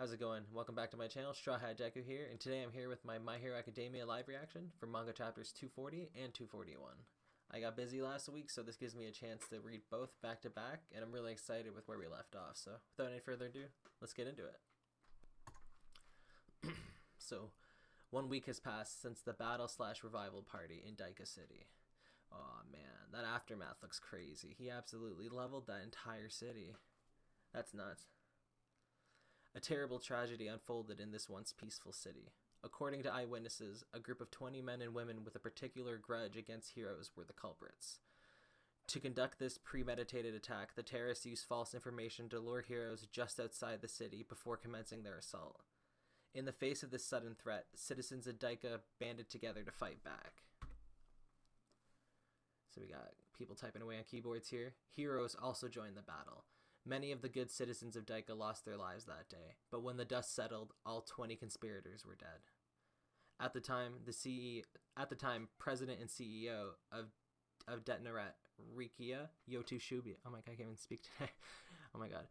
How's it going? Welcome back to my channel, Strawhat Deku here, and today I'm here with my Hero Academia live reaction for Manga Chapters 240 and 241. I got busy last week, so this gives me a chance to read both back to back, and I'm really excited with where we left off, so without any further ado, let's get into it. So, 1 week has passed since the battle/revival party in Daika City. Oh man, that aftermath looks crazy. He absolutely leveled that entire city. That's nuts. A terrible tragedy unfolded in this once peaceful city. According to eyewitnesses, a group of 20 men and women with a particular grudge against heroes were the culprits. To conduct this premeditated attack, the terrorists used false information to lure heroes just outside the city before commencing their assault. In the face of this sudden threat, citizens of Daika banded together to fight back. So we got people typing away on keyboards here. Heroes also joined the battle. Many of the good citizens of Daika lost their lives that day, but when the dust settled, all 20 conspirators were dead. At the time, President and CEO of Detnaret, Rikiya Yotsubashi. Oh my god, I can't even speak today. Oh my god.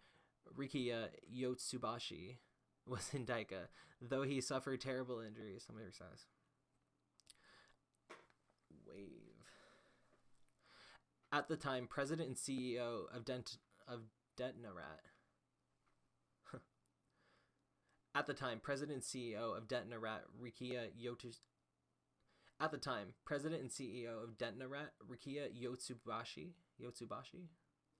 Rikiya Yotsubashi was in Daika, though he suffered terrible injuries. How many resize? Wave. At the time, President and CEO of Detnaret. At the time, President and CEO of Detnaret, Rikiya Yotsubashi. At the time, President and CEO of Detnaret, Rikiya Yotsubashi.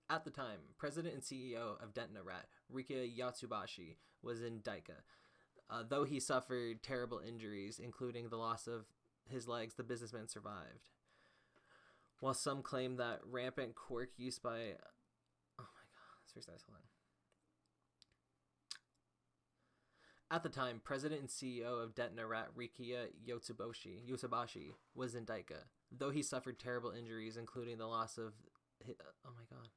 At the time, President and CEO of Detnaret, Rikiya Yotsubashi, was in Daika. Though he suffered terrible injuries, including the loss of his legs, the businessman survived. While some claim that rampant quirk used by... Oh my god, let's restart, hold on. At the time, President and CEO of Detnaret, Rikiya Yotsubashi, was in Daika, though he suffered terrible injuries, including the loss of... Oh my god.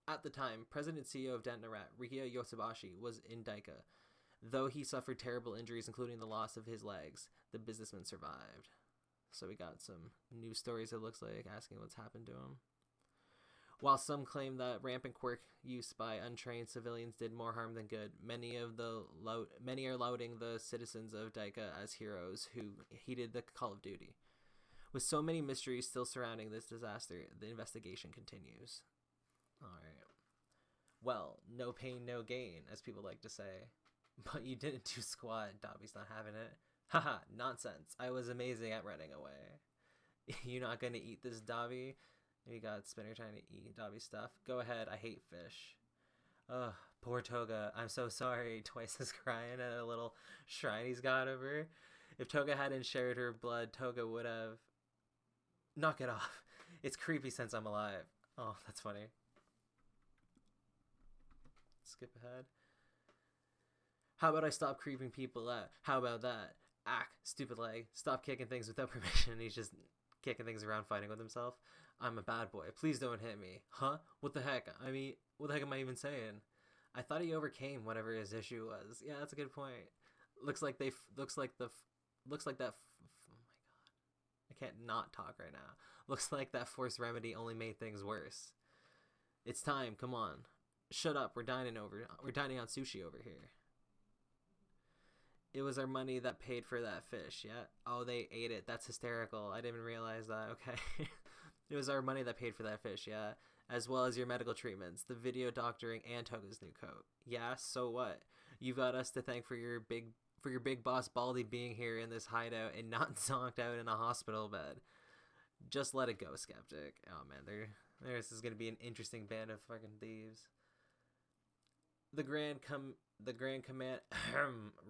At the time, President and CEO of Detnaret, Rikiya Yotsubashi, was in Daika, though he suffered terrible injuries, including the loss of his legs. The businessman survived. So we got some news stories, it looks like, asking what's happened to him. While some claim that rampant quirk use by untrained civilians did more harm than good, many are lauding the citizens of Daika as heroes who heeded the call of duty. With so many mysteries still surrounding this disaster, the investigation continues. Alright. Well, no pain, no gain, as people like to say. But you didn't do squat, Dobby's not having it. Haha, nonsense. I was amazing at running away. You're not gonna eat this, Dobby? You got Spinner trying to eat Dobby's stuff. Go ahead, I hate fish. Ugh, poor Toga. I'm so sorry. Twice is crying at a little shrine he's got over her. If Toga hadn't shared her blood, Toga would have... Knock it off. It's creepy since I'm alive. Oh, that's funny. Skip ahead. How about I stop creeping people out? How about that? Ack, stupid leg. Stop kicking things without permission. He's just kicking things around, fighting with himself. I'm a bad boy. Please don't hit me. Huh? What the heck? I mean, what the heck am I even saying? I thought he overcame whatever his issue was. Yeah, that's a good point. Looks like that. Oh my god, I can't not talk right now. Looks like that forced remedy only made things worse. It's time. Come on. Shut up. We're dining on sushi over here. It was our money that paid for that fish, yeah? Oh, they ate it. That's hysterical. I didn't even realize that. Okay. It was our money that paid for that fish, yeah? As well as your medical treatments, the video doctoring, and Toga's new coat. Yeah, so what? You've got us to thank for your big boss Baldy being here in this hideout and not zonked out in a hospital bed. Just let it go, skeptic. Oh man, this is gonna be an interesting band of fucking thieves. The Grand Command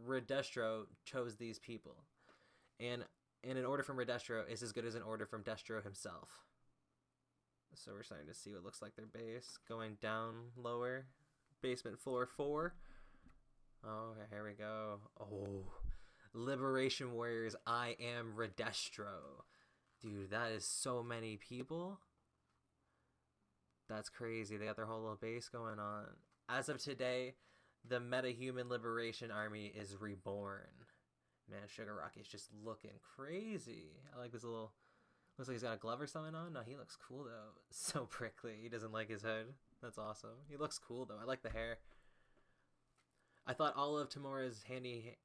Redestro chose these people, and an order from Redestro is as good as an order from Destro himself. So we're starting to see what looks like their base going down lower, basement floor 4. Oh, okay, here we go. Oh, Liberation Warriors, I am Redestro. Dude, that is so many people. That's crazy. They got their whole little base going on. As of today, the Metahuman Liberation Army is reborn. Man, Sugar Rocky's just looking crazy. I like this little... Looks like he's got a glove or something on. No, he looks cool, though. So prickly. He doesn't like his hood. That's awesome. He looks cool, though. I like the hair. I thought all of Tamura's handy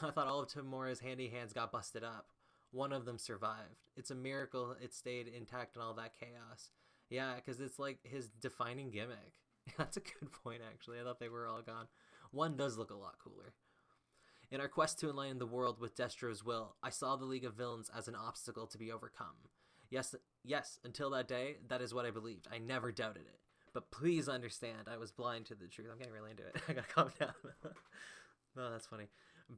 I thought all of Tamura's handy hands got busted up. One of them survived. It's a miracle it stayed intact in all that chaos. Yeah, because it's like his defining gimmick. That's a good point, actually. I thought they were all gone. One does look a lot cooler. In our quest to enlighten the world with Destro's will, I saw the League of Villains as an obstacle to be overcome. Yes, until that day, that is what I believed. I never doubted it. But please understand, I was blind to the truth. I'm getting really into it. I gotta calm down. Oh, that's funny.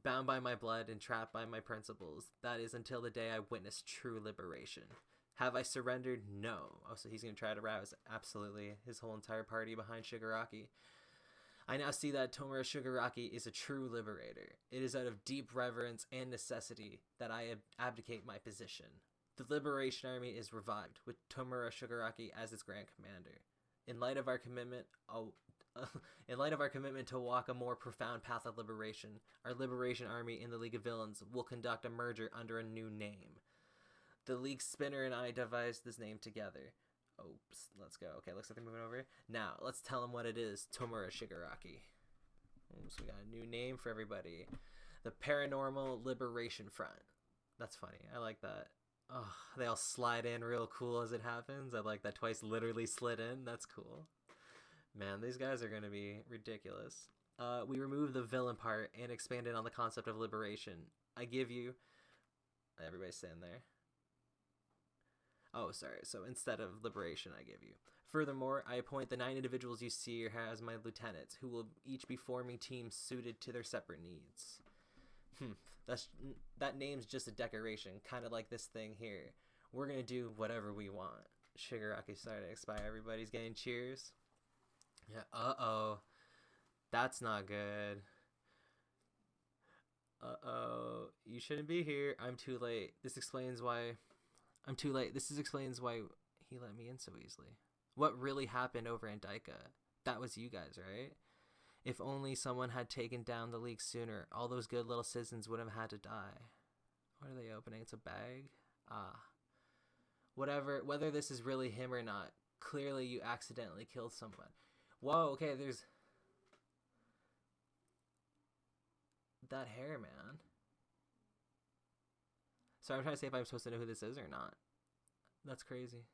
Bound by my blood and trapped by my principles. That is until the day I witnessed true liberation. Have I surrendered? No. Oh, so he's going to try to rouse absolutely his whole entire party behind Shigaraki. I now see that Tomura Shigaraki is a true liberator. It is out of deep reverence and necessity that I abdicate my position. The Liberation Army is revived, with Tomura Shigaraki as its Grand Commander. In light of our commitment to walk a more profound path of liberation, our Liberation Army in the League of Villains will conduct a merger under a new name. The League Spinner and I devised this name together. Oops, let's go. Okay, looks like they're moving over. Now, let's tell them what it is, Tomura Shigaraki. So we got a new name for everybody. The Paranormal Liberation Front. That's funny. I like that. Oh, they all slide in real cool as it happens. I like that Twice literally slid in. That's cool. Man, these guys are going to be ridiculous. We removed the villain part and expanded on the concept of liberation. I give you... Everybody's sitting there. Oh, sorry. So instead of liberation, I give you. Furthermore, I appoint the 9 individuals you see here as my lieutenants, who will each be forming teams suited to their separate needs. That name's just a decoration, kind of like this thing here. We're going to do whatever we want. Shigaraki started to expire. Everybody's getting cheers. Yeah, uh-oh. That's not good. Uh-oh. You shouldn't be here. I'm too late. This explains why... I'm too late. This explains why he let me in so easily. What really happened over in Daika? That was you guys, right? If only someone had taken down the League sooner, all those good little citizens wouldn't have had to die. What are they opening? It's a bag? Ah. Whatever, whether this is really him or not, clearly you accidentally killed someone. Whoa, okay, there's... that hair, man. So I'm trying to say if I'm supposed to know who this is or not. That's crazy.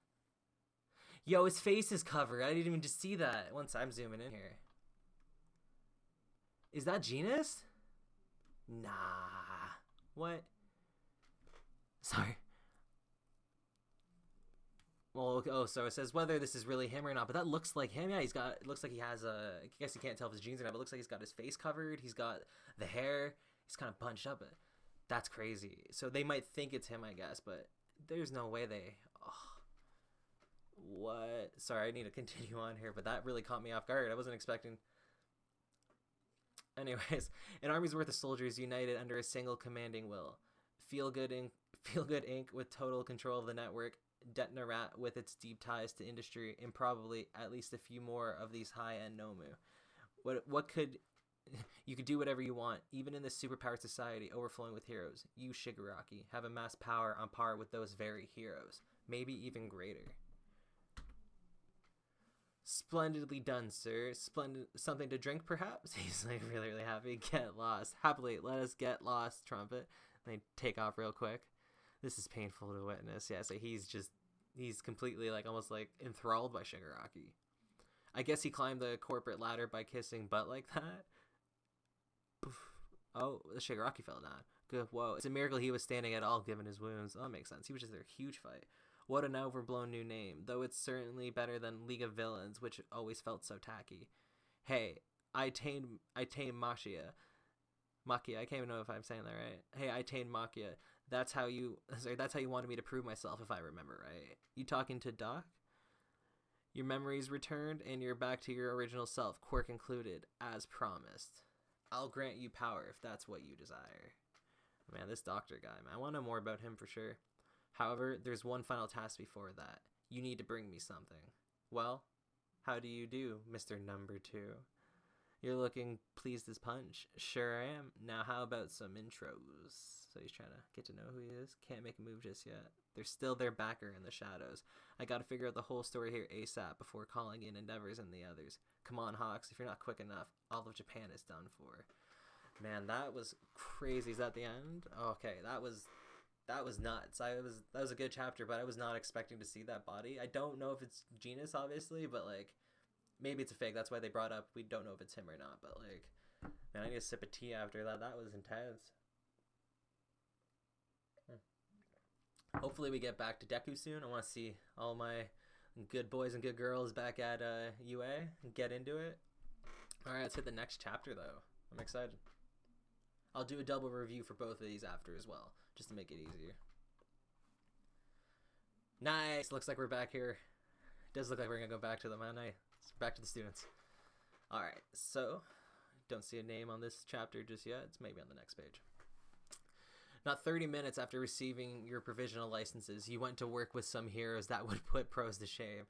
Yo, his face is covered. I didn't even just see that once I'm zooming in here. Is that Genus? Nah. What? Sorry. Well, oh, so it says whether this is really him or not, but that looks like him. Yeah, he's got, it looks like he has a, I guess you can't tell if his jeans or not, but it looks like he's got his face covered. He's got the hair. He's kind of bunched up. That's crazy. So they might think it's him, I guess, but there's no way they... Oh, what? Sorry, I need to continue on here, but that really caught me off guard. I wasn't expecting... Anyways, an army's worth of soldiers united under a single commanding will. Feel Good Inc. with total control of the network. Detnarat with its deep ties to industry, and probably at least a few more of these high-end Nomu. What could... You could do whatever you want, even in this superpowered society overflowing with heroes. You, Shigaraki, have amassed power on par with those very heroes. Maybe even greater. Splendidly done, sir. Splendid. Something to drink, perhaps? He's like really, really happy. Get lost. Happily, let us get lost, Trumpet. They take off real quick. This is painful to witness. Yeah, so he's completely like almost like enthralled by Shigaraki. I guess he climbed the corporate ladder by kissing butt like that. Oh, the Shigaraki fell down. Good. Whoa. It's a miracle he was standing at all given his wounds. Oh, that makes sense. He was just there. Huge fight. What an overblown new name. Though it's certainly better than League of Villains, which always felt so tacky. Hey, I tamed Machia. Makia. I can't even know if I'm saying that right. Hey, I tamed Makia. That's how you wanted me to prove myself, if I remember right. You talking to Doc? Your memories returned, and you're back to your original self, quirk included, as promised. I'll grant you power if that's what you desire. Man, this doctor guy, man. I want to know more about him for sure. However, there's one final task before that. You need to bring me something. Well, how do you do, Mr. Number 2? You're looking pleased as punch. Sure I am. Now how about some intros? So he's trying to get to know who he is. Can't make a move just yet. They're still their backer in the shadows. I gotta figure out the whole story here ASAP before calling in Endeavors and the others. Come on, Hawks. If you're not quick enough, all of Japan is done for. Man, that was crazy. Is that the end? Okay, that was nuts. That was a good chapter, but I was not expecting to see that body. I don't know if it's Genus, obviously, but like maybe it's a fake. That's why they brought up we don't know if it's him or not. But like, man, I need a sip of tea after that. That was intense. Hopefully we get back to Deku soon. I want to see all my good boys and good girls back at UA and get into it. All right, let's hit the next chapter though. I'm excited. I'll do a double review for both of these after as well, just to make it easier. Nice. Looks like we're back here. It does look like we're gonna go back to the Nice. Back to the students. All right. So, don't see a name on this chapter just yet. It's maybe on the next page. Not 30 minutes after receiving your provisional licenses, you went to work with some heroes that would put pros to shame.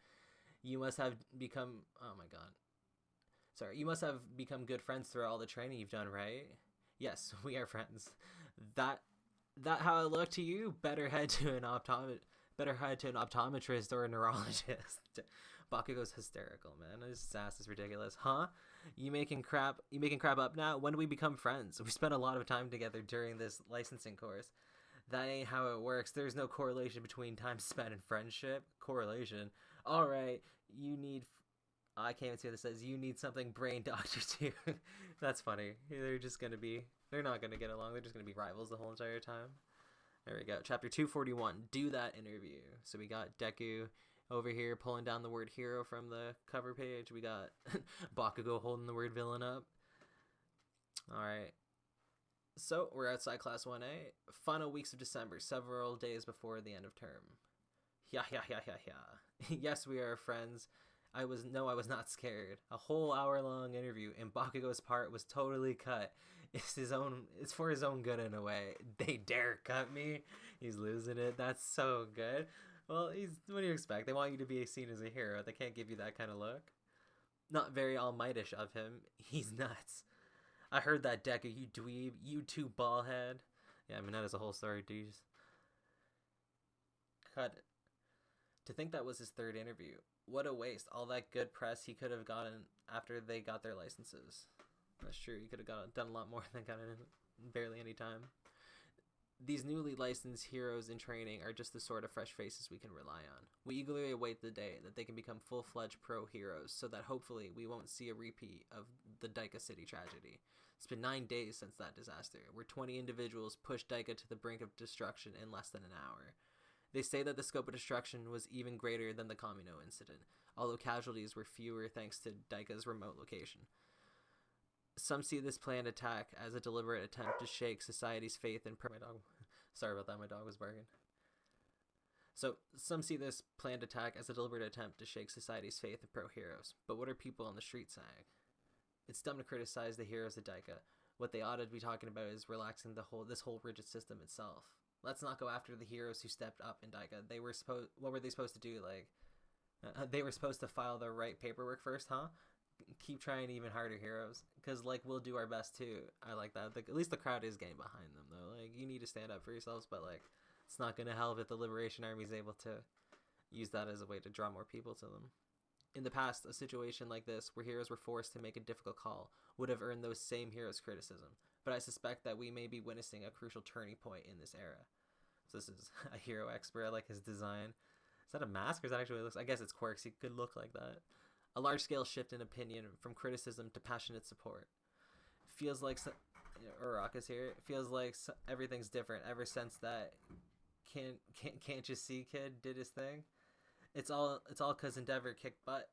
You must have become... Oh my god. Sorry. You must have become good friends through all the training you've done, right? Yes, we are friends. That how I look to you? Better head to an optometrist or a neurologist. Bakugo's hysterical, man. His sass is ridiculous. Huh? You making crap up now? When do we become friends? We spent a lot of time together during this licensing course. That ain't how it works. There's no correlation between time spent and friendship. Correlation. Alright, you need... I can't even see what this says. You need something brain doctor too. That's funny. They're not gonna get along. They're just gonna be rivals the whole entire time. There we go. Chapter 241. Do that interview. So we got Deku over here pulling down the word hero from the cover page. We got Bakugo holding the word villain up. Alright. So we're outside class 1A. Final weeks of December, several days before the end of term. Yeah. Yes, we are friends. I was not scared. A whole hour-long interview, and Bakugo's part was totally cut. It's for his own good in a way. They dare cut me. He's losing it. That's so good. Well, what do you expect? They want you to be seen as a hero. They can't give you that kind of look. Not very all-mightish of him. He's nuts. I heard that, Deku, you dweeb. You too, ballhead. Yeah, I mean, that is a whole story, dude. Cut it. To think that was his third interview. What a waste. All that good press he could have gotten after they got their licenses. That's true. He could have done a lot more than got it in barely any time. These newly licensed heroes in training are just the sort of fresh faces we can rely on. We eagerly await the day that they can become full-fledged pro heroes so that hopefully we won't see a repeat of the Daika City tragedy. It's been 9 days since that disaster, where 20 individuals pushed Daika to the brink of destruction in less than an hour. They say that the scope of destruction was even greater than the Kamino incident, although casualties were fewer thanks to Daika's remote location. Some see this planned attack as a deliberate attempt to shake society's faith in Sorry about that, my dog was barking. So, some see this planned attack as a deliberate attempt to shake society's faith in pro-heroes. But what are people on the street saying? It's dumb to criticize the heroes of Daika. What they ought to be talking about is relaxing this whole rigid system itself. Let's not go after the heroes who stepped up in Daika. What were they supposed to do? They were supposed to file the right paperwork first, huh? Keep trying even harder, heroes. Because, we'll do our best, too. I like that. At least the crowd is getting behind them, though. You need to stand up for yourselves, but, it's not going to help if the Liberation Army is able to use that as a way to draw more people to them. In the past, a situation like this, where heroes were forced to make a difficult call, would have earned those same heroes criticism. But I suspect that we may be witnessing a crucial turning point in this era. So this is a hero expert. I like his design. Is that a mask, or is that actually what it looks? I guess it's quirks. He could look like that. A large-scale shift in opinion from criticism to passionate support. Feels like Uraraka's here. It feels like everything's different ever since that can't you see kid did his thing. It's all cause Endeavor kicked butt.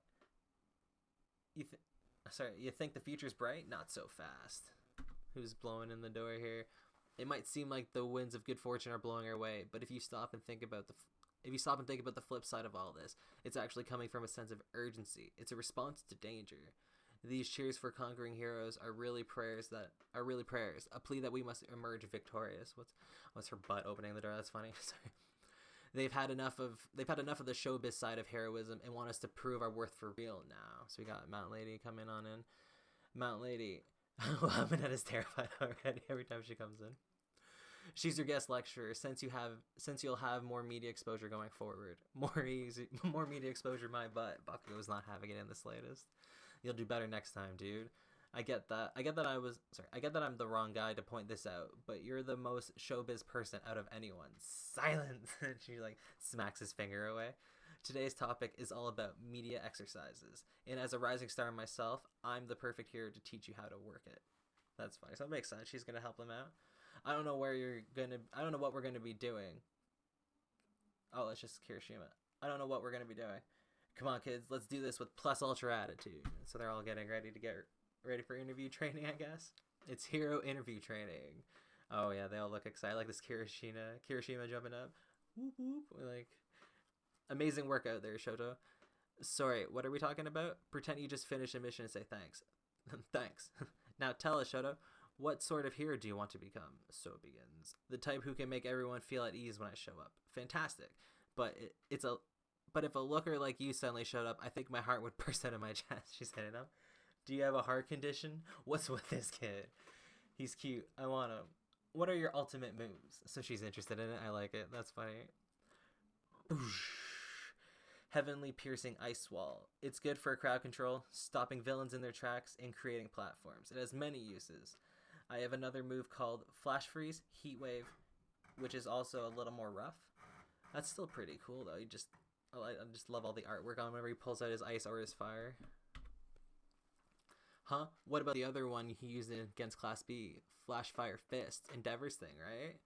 You think the future's bright? Not so fast. Who's blowing in the door here? It might seem like the winds of good fortune are blowing our way, but if you stop and think about the flip side of all this, it's actually coming from a sense of urgency. It's a response to danger. These cheers for conquering heroes are really prayers. A plea that we must emerge victorious. What's her butt opening the door? That's funny. Sorry. They've had enough of the showbiz side of heroism and want us to prove our worth for real now. So we got Mountain Lady coming on in. Mount Lady. Laminette is terrified already every time she comes in. She's your guest lecturer since you'll have more media exposure going forward. More media exposure my butt. Bakugo's not having it in the slightest. You'll do better next time, dude. I get that I get that I'm the wrong guy to point this out, but you're the most showbiz person out of anyone. Silence. She like smacks his finger away. Today's topic is all about media exercises, and as a rising star myself, I'm the perfect hero to teach you how to work it. That's funny. So it makes sense. She's gonna help them out. I don't know what we're gonna be doing. Oh, it's just Kirishima. I don't know what we're gonna be doing. Come on, kids, let's do this with plus ultra attitude. So they're all getting ready to get ready for interview training, I guess. It's hero interview training. Oh yeah, they all look excited. Like this Kirishima jumping up. Whoop whoop. Like, amazing workout there, Shoto. Sorry, what are we talking about? Pretend you just finished a mission and say thanks. Thanks. Now tell us, Shoto, what sort of hero do you want to become? So it begins. The type who can make everyone feel at ease when I show up. Fantastic. But if a looker like you suddenly showed up, I think my heart would burst out of my chest. She's hitting him. Do you have a heart condition? What's with this kid? He's cute. I want him. What are your ultimate moves? So she's interested in it. I like it. That's funny. Boosh. Heavenly piercing ice wall. It's good for crowd control, stopping villains in their tracks, and creating platforms. It has many uses. I have another move called Flash Freeze, Heat Wave, which is also a little more rough. That's still pretty cool though. I just love all the artwork on whenever he pulls out his ice or his fire. Huh? What about the other one he used against Class B? Flash Fire Fist. Endeavor's thing, right?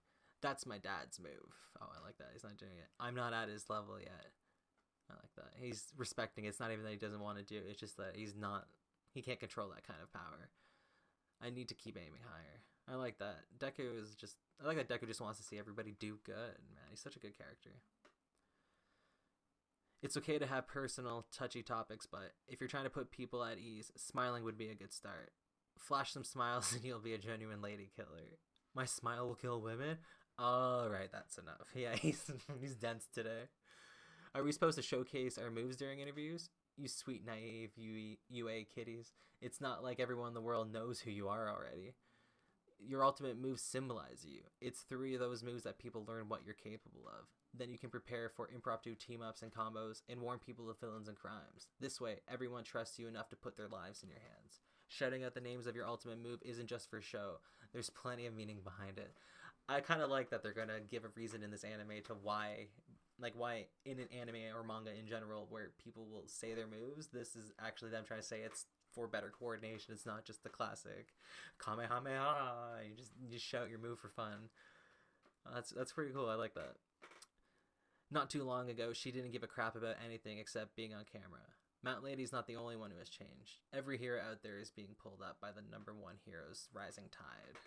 That's my dad's move. Oh, I like that. He's not doing it. I'm not at his level yet. I like that. He's respecting it. It's not even that he doesn't want to do it. It's just that he can't control that kind of power. I need to keep aiming higher. I like that. I like that Deku just wants to see everybody do good, man. He's such a good character. It's okay to have personal, touchy topics, but if you're trying to put people at ease, smiling would be a good start. Flash some smiles and you'll be a genuine lady killer. My smile will kill women? Alright, that's enough. Yeah, he's dense today. Are we supposed to showcase our moves during interviews? You sweet, naive UA kiddies. It's not like everyone in the world knows who you are already. Your ultimate moves symbolize you. It's 3 of those moves that people learn what you're capable of. Then you can prepare for impromptu team-ups and combos and warn people of villains and crimes. This way, everyone trusts you enough to put their lives in your hands. Shouting out the names of your ultimate move isn't just for show. There's plenty of meaning behind it. I kind of like that they're going to give a reason in this anime to why in an anime or manga in general where people will say their moves, this is actually them trying to say it's for better coordination. It's not just the classic Kamehameha. You just shout your move for fun. That's pretty cool. I like that. Not too long ago, she didn't give a crap about anything except being on camera. Mount Lady's not the only one who has changed. Every hero out there is being pulled up by the number 1 hero's rising tide.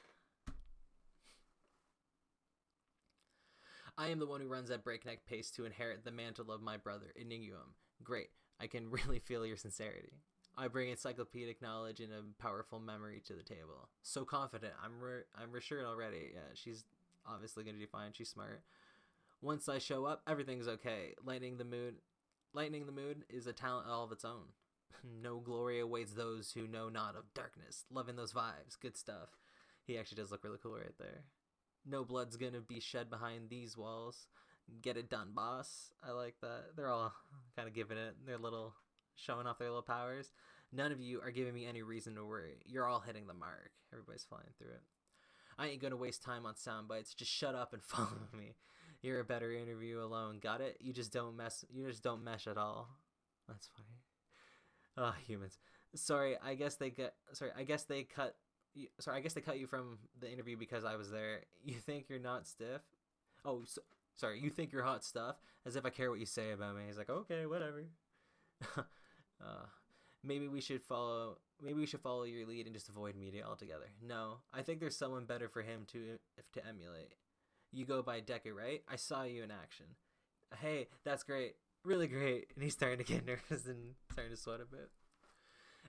I am the one who runs at breakneck pace to inherit the mantle of my brother, Iniguum. Great. I can really feel your sincerity. I bring encyclopedic knowledge and a powerful memory to the table. So confident. I'm reassured already. Yeah, she's obviously going to do fine. She's smart. Once I show up, everything's okay. Lightening the mood is a talent all of its own. No glory awaits those who know not of darkness. Loving those vibes. Good stuff. He actually does look really cool right there. No blood's gonna be shed behind these walls. Get it done, boss. I like that. They're all kind of giving it showing off their little powers. None of you are giving me any reason to worry. You're all hitting the mark. Everybody's flying through it. I ain't gonna waste time on sound bites. Just shut up and follow me. You're a better interview alone. Got it? You just don't mesh at all. That's funny. Ah, humans. I guess they cut you from the interview because I was there. You think you're not stiff? You think you're hot stuff? As if I care what you say about me. He's like, okay, whatever. Maybe we should follow your lead and just avoid media altogether. No, I think there's someone better for him to emulate. You go by Deku, right? I saw you in action. Hey, that's great. Really great. And he's starting to get nervous and starting to sweat a bit.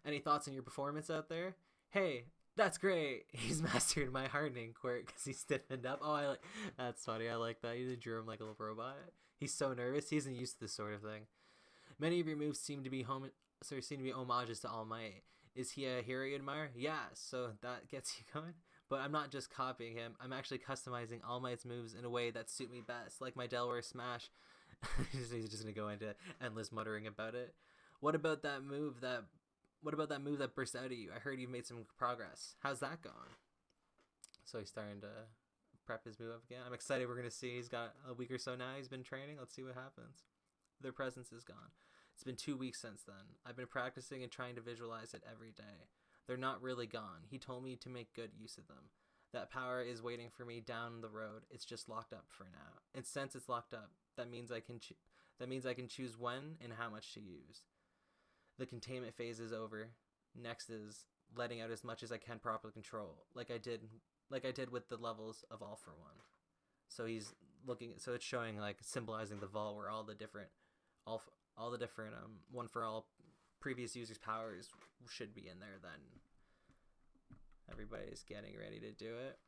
Any thoughts on your performance out there? Hey, that's great. He's mastered my hardening quirk because he's stiffened up. Oh, that's funny. I like that. You drew him like a little robot. He's so nervous. He isn't used to this sort of thing. Many of your moves seem to be homages to All Might. Is he a hero you admire? Yeah, so that gets you going. But I'm not just copying him. I'm actually customizing All Might's moves in a way that suit me best, like my Delaware Smash. He's just gonna go into endless muttering about it. What about that move that? What about that move that burst out at you? I heard you've made some progress. How's that going? So he's starting to prep his move up again. I'm excited. We're gonna see. He's got a week or so now. He's been training. Let's see what happens. Their presence is gone. It's been 2 weeks since then. I've been practicing and trying to visualize it every day. They're not really gone. He told me to make good use of them. That power is waiting for me down the road. It's just locked up for now. And since it's locked up, that means I can choose when and how much to use. The containment phase is over. Next is letting out as much as I can properly control, like I did with the levels of All for One. So he's looking. So it's showing like symbolizing the vault where all the different one for all previous users' powers should be in there. Then everybody's getting ready to do it.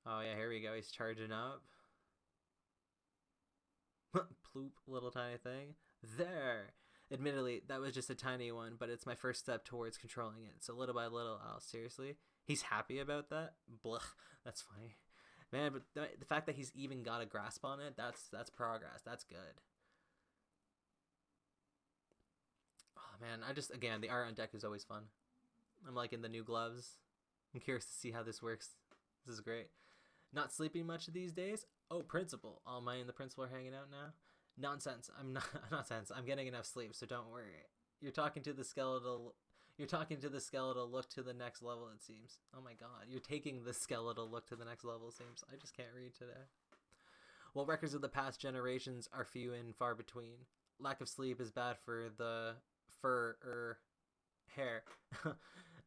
Oh yeah, here we go. He's charging up. Ploop, little tiny thing. There. Admittedly, that was just a tiny one, but it's my first step towards controlling it. So little by little, seriously, he's happy about that? Blah, that's funny. Man, but the fact that he's even got a grasp on it, that's progress. That's good. Oh man, again, the art on deck is always fun. I'm liking the new gloves. I'm curious to see how this works. This is great. Not sleeping much these days? Oh, Principal. All Might and the Principal are hanging out now? Nonsense. I'm not nonsense. I'm getting enough sleep, so don't worry. You're talking to the skeletal look to the next level, it seems. Oh my god. You're taking the skeletal look to the next level, it seems. I just can't read today. Well, records of the past generations are few and far between. Lack of sleep is bad for the hair.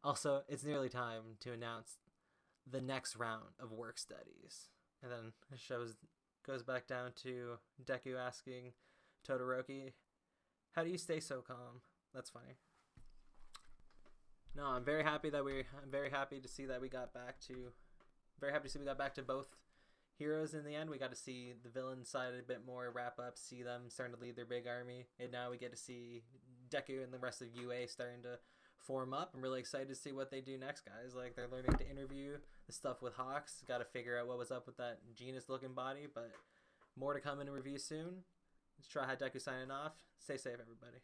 Also, it's nearly time to announce the next round of work studies. And then it goes back down to Deku asking Todoroki, how do you stay so calm? That's funny. No, I'm very happy to see that we got back to both heroes in the end. We got to see the villain side a bit more wrap up, see them starting to lead their big army, and now we get to see Deku and the rest of UA starting to form up. I'm really excited to see what they do next, guys. Like, they're learning to interview the stuff with Hawks. Got to figure out what was up with that genus looking body, but more to come in a review soon. It's Strawhat Deku signing off. Stay safe, everybody.